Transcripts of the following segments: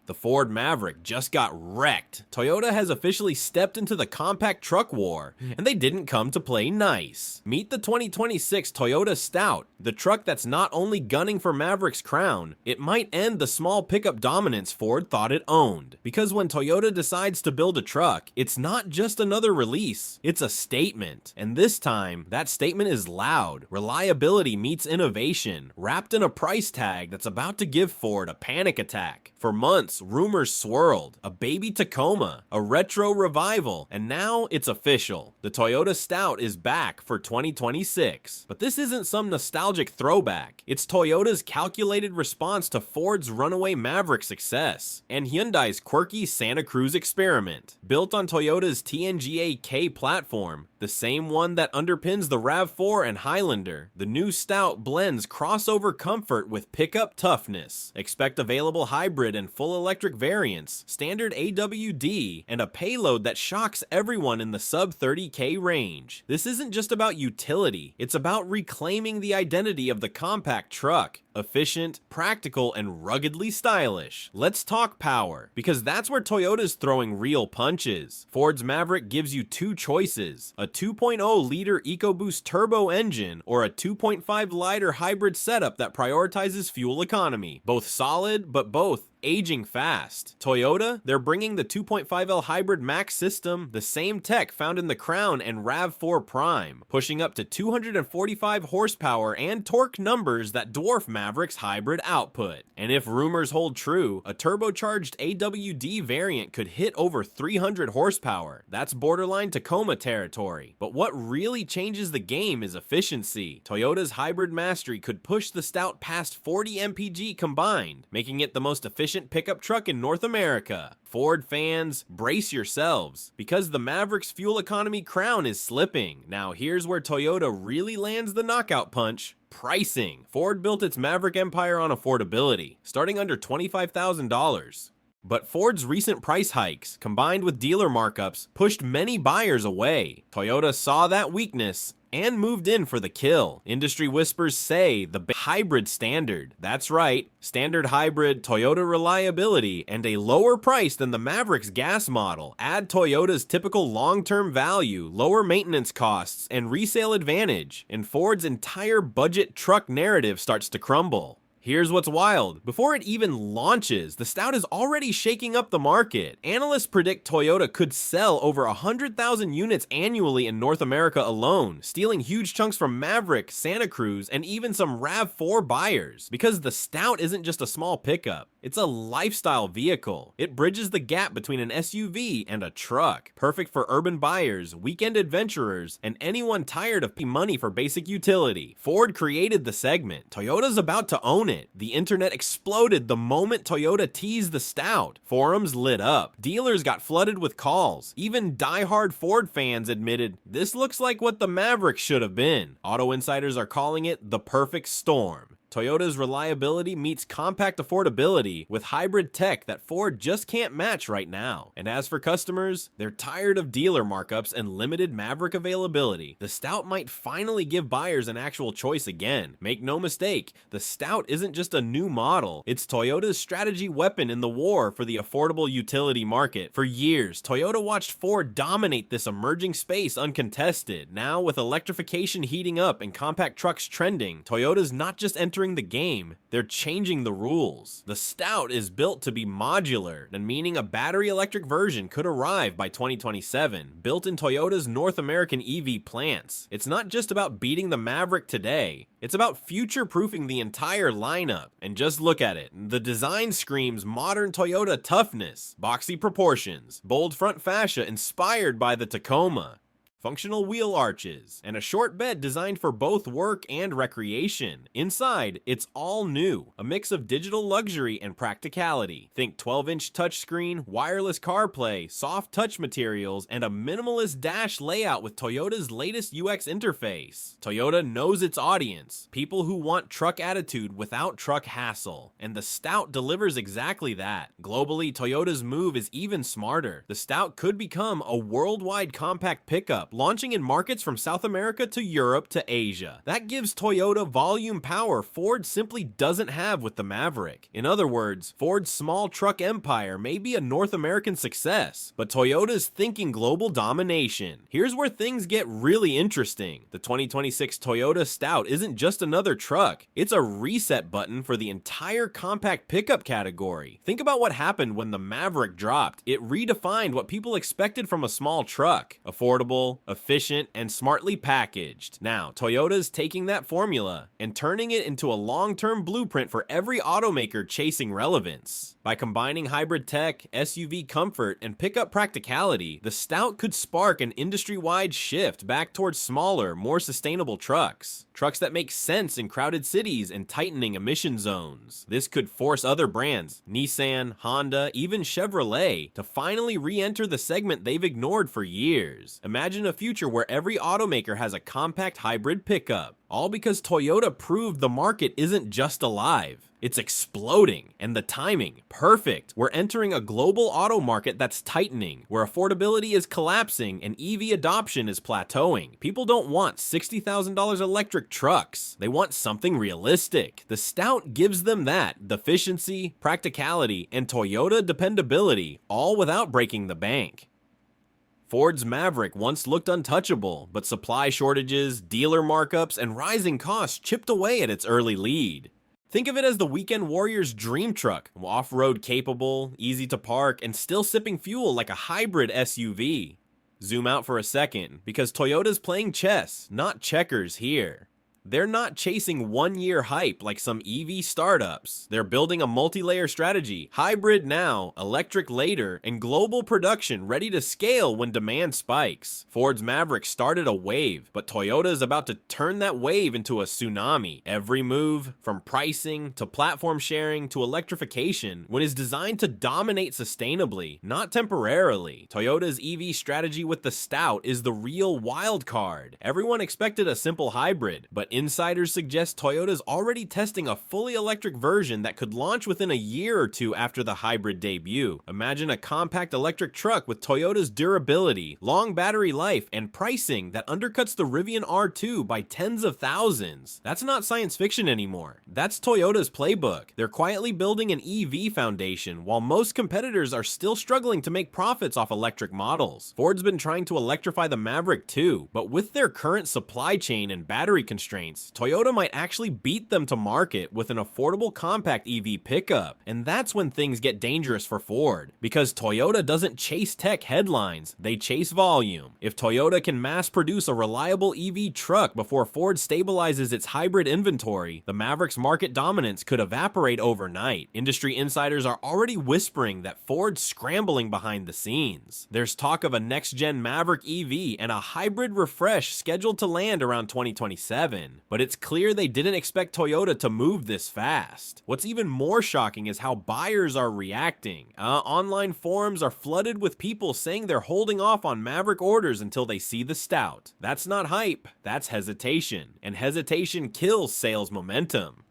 The Ford Maverick just got wrecked. Toyota has officially stepped into the compact truck war, and they didn't come to play nice. Meet the 2026 Toyota Stout, the truck that's not only gunning for Maverick's crown, it might end the small pickup dominance Ford thought it owned. Because when Toyota decides to build a truck, it's not just another release, it's a statement. And this time, that statement is loud. Reliability meets innovation, wrapped in a price tag that's about to give Ford a panic attack. For months, rumors swirled. A baby Tacoma, a retro revival, and now it's official. The Toyota Stout is back for 2026. But this isn't some nostalgic throwback. It's Toyota's calculated response to Ford's runaway Maverick success, and Hyundai's quirky Santa Cruz experiment. Built on Toyota's TNGA-K platform, the same one that underpins the RAV4 and Highlander, the new Stout blends crossover comfort with pickup toughness. Expect available hybrid and full electric variants, standard AWD, and a payload that shocks everyone in the sub 30K range. This isn't just about utility, it's about reclaiming the identity of the compact truck. Efficient, practical, and ruggedly stylish. Let's talk power, because that's where Toyota's throwing real punches. Ford's Maverick gives you two choices, a 2.0-liter EcoBoost turbo engine or a 2.5-liter hybrid setup that prioritizes fuel economy. Both solid, but both aging fast. Toyota, they're bringing the 2.5L hybrid max system, the same tech found in the Crown and RAV4 Prime, pushing up to 245 horsepower and torque numbers that dwarf Maverick's hybrid output. And if rumors hold true, a turbocharged AWD variant could hit over 300 horsepower. That's borderline Tacoma territory. But what really changes the game is efficiency. Toyota's hybrid mastery could push the Stout past 40 mpg combined, making it the most efficient pickup truck in North America. Ford fans, brace yourselves, because the Maverick's fuel economy crown is slipping. Now here's where Toyota really lands the knockout punch. Pricing. Ford built its Maverick empire on affordability, starting under $25,000. But Ford's recent price hikes, combined with dealer markups, pushed many buyers away. Toyota saw that weakness and moved in for the kill. Industry whispers say the hybrid standard. That's right, standard hybrid, Toyota reliability, and a lower price than the Maverick's gas model. Add Toyota's typical long-term value, lower maintenance costs, and resale advantage, and Ford's entire budget truck narrative starts to crumble. Here's what's wild. Before it even launches, the Stout is already shaking up the market. Analysts predict Toyota could sell over 100,000 units annually in North America alone, stealing huge chunks from Maverick, Santa Cruz, and even some RAV4 buyers. Because the Stout isn't just a small pickup, it's a lifestyle vehicle. It bridges the gap between an SUV and a truck. Perfect for urban buyers, weekend adventurers, and anyone tired of paying money for basic utility. Ford created the segment. Toyota's about to own it. The internet exploded the moment Toyota teased the Stout. Forums lit up. Dealers got flooded with calls. Even die-hard Ford fans admitted, this looks like what the Maverick should have been. Auto insiders are calling it the perfect storm. Toyota's reliability meets compact affordability with hybrid tech that Ford just can't match right now. And as for customers, they're tired of dealer markups and limited Maverick availability. The Stout might finally give buyers an actual choice again. Make no mistake, the Stout isn't just a new model, it's Toyota's strategy weapon in the war for the affordable utility market. For years, Toyota watched Ford dominate this emerging space uncontested. Now, with electrification heating up and compact trucks trending, Toyota's not just entering the game, they're changing the rules. The Stout is built to be modular, and meaning a battery electric version could arrive by 2027, built in Toyota's North American EV plants. It's not just about beating the Maverick today, it's about future-proofing the entire lineup. And just look at it. The design screams modern Toyota toughness, boxy proportions, bold front fascia inspired by the Tacoma, functional wheel arches, and a short bed designed for both work and recreation. Inside, it's all new, a mix of digital luxury and practicality. Think 12-inch touchscreen, wireless CarPlay, soft touch materials, and a minimalist dash layout with Toyota's latest UX interface. Toyota knows its audience, people who want truck attitude without truck hassle, and the Stout delivers exactly that. Globally, Toyota's move is even smarter. The Stout could become a worldwide compact pickup, launching in markets from South America to Europe to Asia. That gives Toyota volume power Ford simply doesn't have with the Maverick. In other words, Ford's small truck empire may be a North American success, but Toyota's thinking global domination. Here's where things get really interesting. The 2026 Toyota Stout isn't just another truck, it's a reset button for the entire compact pickup category. Think about what happened when the Maverick dropped. It redefined what people expected from a small truck: affordable, efficient, and smartly packaged. Now, Toyota's taking that formula and turning it into a long-term blueprint for every automaker chasing relevance. By combining hybrid tech, SUV comfort, and pickup practicality, the Stout could spark an industry-wide shift back towards smaller, more sustainable trucks. Trucks that make sense in crowded cities and tightening emission zones. This could force other brands, Nissan, Honda, even Chevrolet, to finally re-enter the segment they've ignored for years. Imagine a future where every automaker has a compact hybrid pickup, all because Toyota proved the market isn't just alive. It's exploding, and the timing, perfect. We're entering a global auto market that's tightening, where affordability is collapsing and EV adoption is plateauing. People don't want $60,000 electric trucks. They want something realistic. The Stout gives them that: the efficiency, practicality, and Toyota dependability, all without breaking the bank. Ford's Maverick once looked untouchable, but supply shortages, dealer markups, and rising costs chipped away at its early lead. Think of it as the weekend warrior's dream truck: off-road capable, easy to park, and still sipping fuel like a hybrid SUV. Zoom out for a second, because Toyota's playing chess, not checkers here. They're not chasing one-year hype like some EV startups. They're building a multi-layer strategy: hybrid now, electric later, and global production ready to scale when demand spikes. Ford's Maverick started a wave, but Toyota is about to turn that wave into a tsunami. Every move, from pricing to platform sharing to electrification, is designed to dominate sustainably, not temporarily. Toyota's EV strategy with the Stout is the real wild card. Everyone expected a simple hybrid, but insiders suggest Toyota's already testing a fully electric version that could launch within a year or two after the hybrid debut. Imagine a compact electric truck with Toyota's durability, long battery life, and pricing that undercuts the Rivian R2 by tens of thousands. That's not science fiction anymore. That's Toyota's playbook. They're quietly building an EV foundation, while most competitors are still struggling to make profits off electric models. Ford's been trying to electrify the Maverick too, but with their current supply chain and battery constraints, Toyota might actually beat them to market with an affordable compact EV pickup. And that's when things get dangerous for Ford, because Toyota doesn't chase tech headlines, they chase volume. If Toyota can mass produce a reliable EV truck before Ford stabilizes its hybrid inventory, the Maverick's market dominance could evaporate overnight. Industry insiders are already whispering that Ford's scrambling behind the scenes. There's talk of a next-gen Maverick EV and a hybrid refresh scheduled to land around 2027. But it's clear they didn't expect Toyota to move this fast. What's even more shocking is how buyers are reacting. Online forums are flooded with people saying they're holding off on Maverick orders until they see the Stout. That's not hype, that's hesitation. And hesitation kills sales momentum.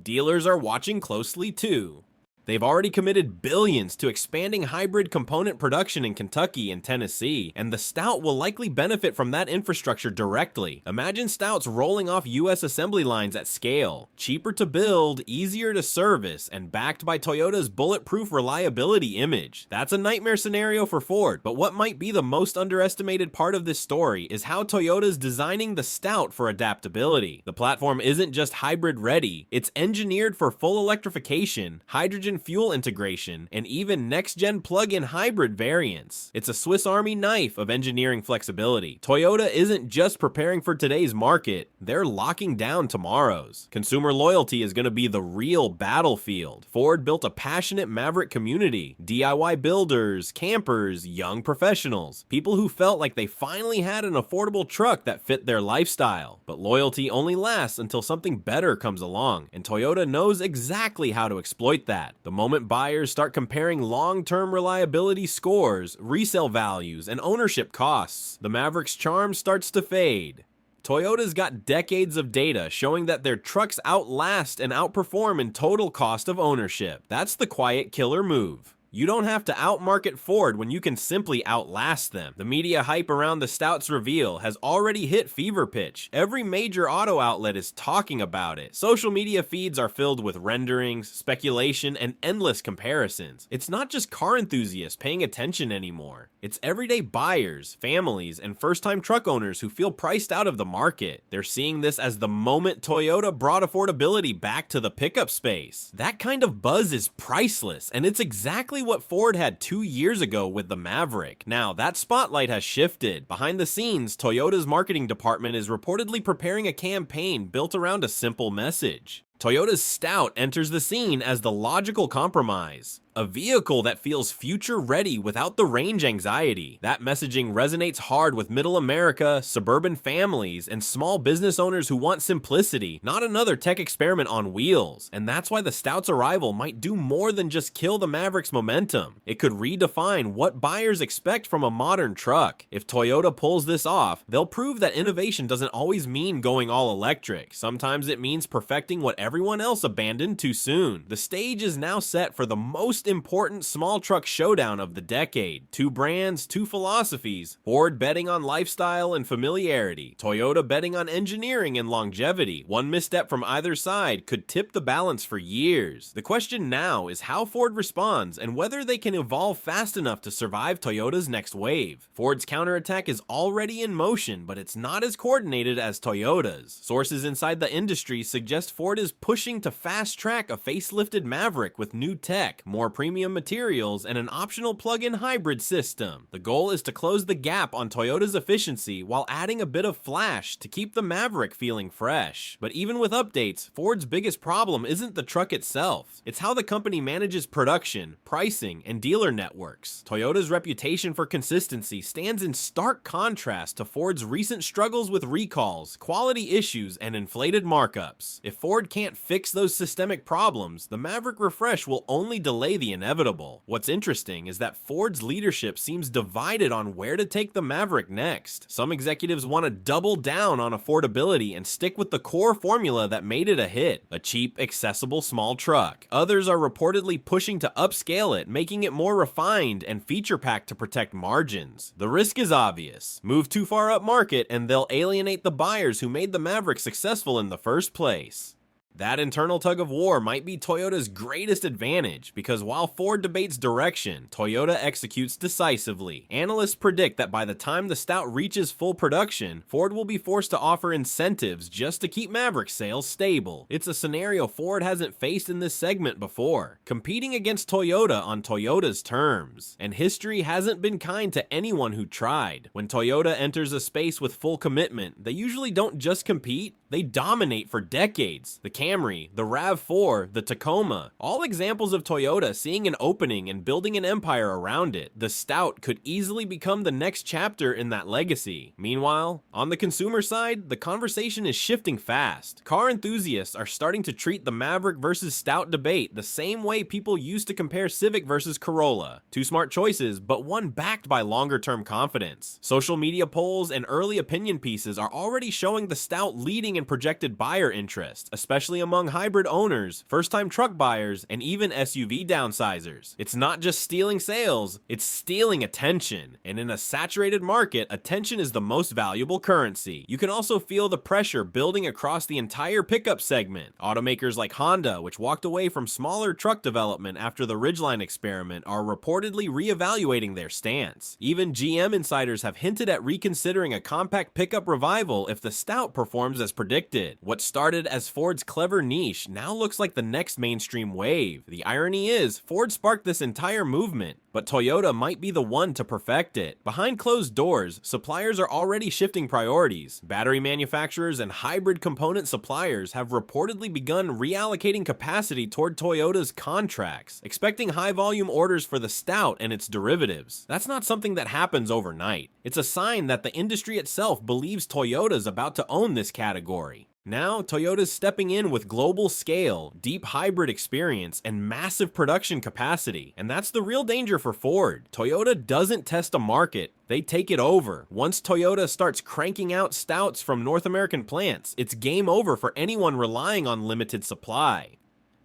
Dealers are watching closely too. They've already committed billions to expanding hybrid component production in Kentucky and Tennessee, and the Stout will likely benefit from that infrastructure directly. Imagine Stouts rolling off US assembly lines at scale, cheaper to build, easier to service, and backed by Toyota's bulletproof reliability image. That's a nightmare scenario for Ford, but what might be the most underestimated part of this story is how Toyota's designing the Stout for adaptability. The platform isn't just hybrid ready, it's engineered for full electrification, hydrogen fuel integration, and even next-gen plug-in hybrid variants. It's a Swiss Army knife of engineering flexibility. Toyota isn't just preparing for today's market, they're locking down tomorrow's. Consumer loyalty is going to be the real battlefield. Ford built a passionate Maverick community: DIY builders, campers, young professionals, people who felt like they finally had an affordable truck that fit their lifestyle. But loyalty only lasts until something better comes along, and Toyota knows exactly how to exploit that. The moment buyers start comparing long-term reliability scores, resale values, and ownership costs, the Maverick's charm starts to fade. Toyota's got decades of data showing that their trucks outlast and outperform in total cost of ownership. That's the quiet killer move. You don't have to outmarket Ford when you can simply outlast them. The media hype around the Stout's reveal has already hit fever pitch. Every major auto outlet is talking about it. Social media feeds are filled with renderings, speculation, and endless comparisons. It's not just car enthusiasts paying attention anymore. It's everyday buyers, families, and first-time truck owners who feel priced out of the market. They're seeing this as the moment Toyota brought affordability back to the pickup space. That kind of buzz is priceless, and it's exactly what Ford had 2 years ago with the Maverick. Now, that spotlight has shifted. Behind the scenes, Toyota's marketing department is reportedly preparing a campaign built around a simple message. Toyota's Stout enters the scene as the logical compromise. A vehicle that feels future-ready without the range anxiety. That messaging resonates hard with middle America, suburban families, and small business owners who want simplicity, not another tech experiment on wheels. And that's why the Stout's arrival might do more than just kill the Maverick's momentum. It could redefine what buyers expect from a modern truck. If Toyota pulls this off, they'll prove that innovation doesn't always mean going all electric. Sometimes it means perfecting what everyone else abandoned too soon. The stage is now set for the most important small truck showdown of the decade. 2 brands, 2 philosophies. Ford betting on lifestyle and familiarity. Toyota betting on engineering and longevity. One misstep from either side could tip the balance for years. The question now is how Ford responds and whether they can evolve fast enough to survive Toyota's next wave. Ford's counterattack is already in motion, but it's not as coordinated as Toyota's. Sources inside the industry suggest Ford is pushing to fast-track a facelifted Maverick with new tech, more premium materials, and an optional plug-in hybrid system. The goal is to close the gap on Toyota's efficiency while adding a bit of flash to keep the Maverick feeling fresh. But even with updates, Ford's biggest problem isn't the truck itself. It's how the company manages production, pricing, and dealer networks. Toyota's reputation for consistency stands in stark contrast to Ford's recent struggles with recalls, quality issues, and inflated markups. If Ford can't fix those systemic problems, the Maverick refresh will only delay the inevitable. What's interesting is that Ford's leadership seems divided on where to take the Maverick next. Some executives want to double down on affordability and stick with the core formula that made it a hit, a cheap, accessible small truck. Others are reportedly pushing to upscale it, making it more refined and feature-packed to protect margins. The risk is obvious. Move too far up market and they'll alienate the buyers who made the Maverick successful in the first place. That internal tug of war might be Toyota's greatest advantage, because while Ford debates direction, Toyota executes decisively. Analysts predict that by the time the Stout reaches full production, Ford will be forced to offer incentives just to keep Maverick sales stable. It's a scenario Ford hasn't faced in this segment before, competing against Toyota on Toyota's terms. And history hasn't been kind to anyone who tried. When Toyota enters a space with full commitment, they usually don't just compete, they dominate for decades. The Camry, the RAV4, the Tacoma, all examples of Toyota seeing an opening and building an empire around it. The Stout could easily become the next chapter in that legacy. Meanwhile, on the consumer side, the conversation is shifting fast. Car enthusiasts are starting to treat the Maverick versus Stout debate the same way people used to compare Civic versus Corolla. 2 smart choices, but one backed by longer-term confidence. Social media polls and early opinion pieces are already showing the Stout leading in projected buyer interest, especially among hybrid owners, first-time truck buyers, and even SUV downsizers. It's not just stealing sales, it's stealing attention. And in a saturated market, attention is the most valuable currency. You can also feel the pressure building across the entire pickup segment. Automakers like Honda, which walked away from smaller truck development after the Ridgeline experiment, are reportedly reevaluating their stance. Even GM insiders have hinted at reconsidering a compact pickup revival if the Stout performs as predicted. What started as Ford's clever niche now looks like the next mainstream wave. The irony is, Ford sparked this entire movement, but Toyota might be the one to perfect it. Behind closed doors, suppliers are already shifting priorities. Battery manufacturers and hybrid component suppliers have reportedly begun reallocating capacity toward Toyota's contracts, expecting high-volume orders for the Stout and its derivatives. That's not something that happens overnight. It's a sign that the industry itself believes Toyota's about to own this category. Now, Toyota's stepping in with global scale, deep hybrid experience, and massive production capacity. And that's the real danger for Ford. Toyota doesn't test a market, they take it over. Once Toyota starts cranking out Stouts from North American plants, it's game over for anyone relying on limited supply.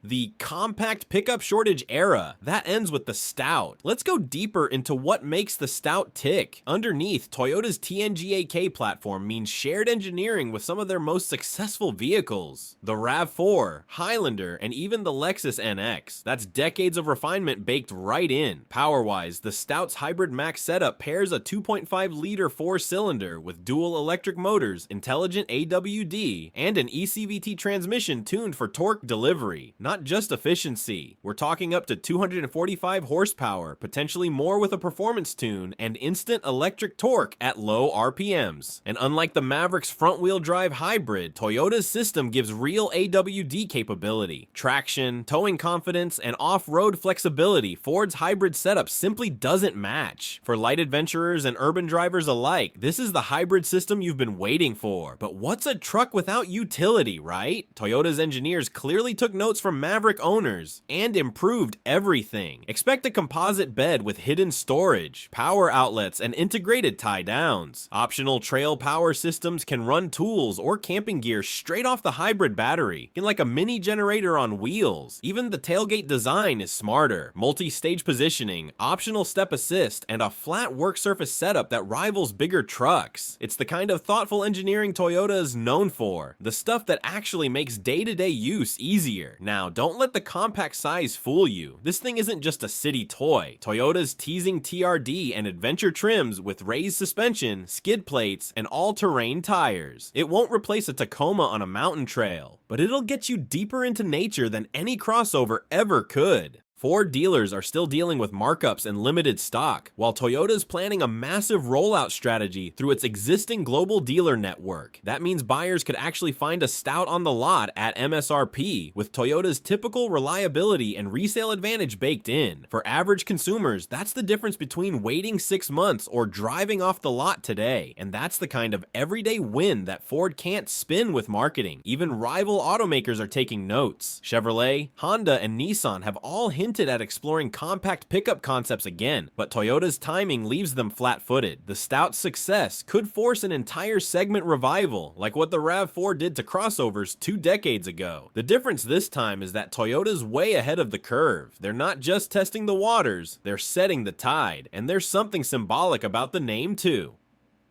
The compact pickup shortage era. That ends with the Stout. Let's go deeper into what makes the Stout tick. Underneath, Toyota's TNGA-K platform means shared engineering with some of their most successful vehicles. The RAV4, Highlander, and even the Lexus NX. That's decades of refinement baked right in. Power-wise, the Stout's Hybrid Max setup pairs a 2.5-liter 4-cylinder with dual electric motors, intelligent AWD, and an ECVT transmission tuned for torque delivery, not just efficiency. We're talking up to 245 horsepower, potentially more with a performance tune, and instant electric torque at low RPMs. And unlike the Maverick's front-wheel drive hybrid, Toyota's system gives real AWD capability, traction, towing confidence, and off-road flexibility Ford's hybrid setup simply doesn't match. For light adventurers and urban drivers alike, this is the hybrid system you've been waiting for. But what's a truck without utility, right? Toyota's engineers clearly took notes from Maverick owners and improved everything. Expect a composite bed with hidden storage, power outlets, and integrated tie-downs. Optional trail power systems can run tools or camping gear straight off the hybrid battery, in like a mini generator on wheels. Even the tailgate design is smarter. Multi-stage positioning, optional step assist, and a flat work surface setup that rivals bigger trucks. It's the kind of thoughtful engineering Toyota is known for, the stuff that actually makes day-to-day use easier. Now, don't let the compact size fool you. This thing isn't just a city toy. Toyota's teasing TRD and adventure trims with raised suspension, skid plates, and all-terrain tires. It won't replace a Tacoma on a mountain trail, but it'll get you deeper into nature than any crossover ever could. Ford dealers are still dealing with markups and limited stock, while Toyota's planning a massive rollout strategy through its existing global dealer network. That means buyers could actually find a Stout on the lot at MSRP, with Toyota's typical reliability and resale advantage baked in. For average consumers, that's the difference between waiting 6 months or driving off the lot today, and that's the kind of everyday win that Ford can't spin with marketing. Even rival automakers are taking notes. Chevrolet, Honda, and Nissan have all hinted at exploring compact pickup concepts again, but Toyota's timing leaves them flat-footed. The Stout's success could force an entire segment revival, like what the RAV4 did to crossovers 2 decades ago. The difference this time is that Toyota's way ahead of the curve. They're not just testing the waters, they're setting the tide, and there's something symbolic about the name too.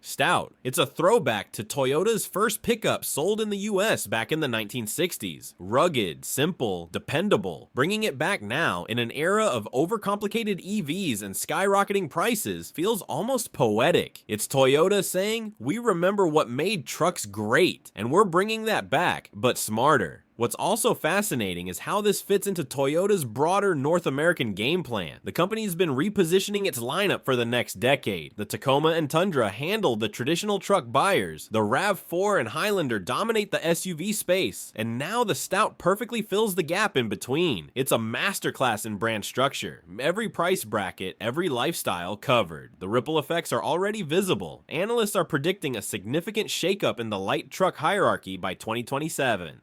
Stout. It's a throwback to Toyota's first pickup sold in the US back in the 1960s. Rugged, simple, dependable. Bringing it back now, in an era of overcomplicated EVs and skyrocketing prices, feels almost poetic. It's Toyota saying, we remember what made trucks great, and we're bringing that back, but smarter. What's also fascinating is how this fits into Toyota's broader North American game plan. The company's been repositioning its lineup for the next decade. The Tacoma and Tundra handle the traditional truck buyers, the RAV4 and Highlander dominate the SUV space, and now the Stout perfectly fills the gap in between. It's a masterclass in brand structure. Every price bracket, every lifestyle covered. The ripple effects are already visible. Analysts are predicting a significant shakeup in the light truck hierarchy by 2027.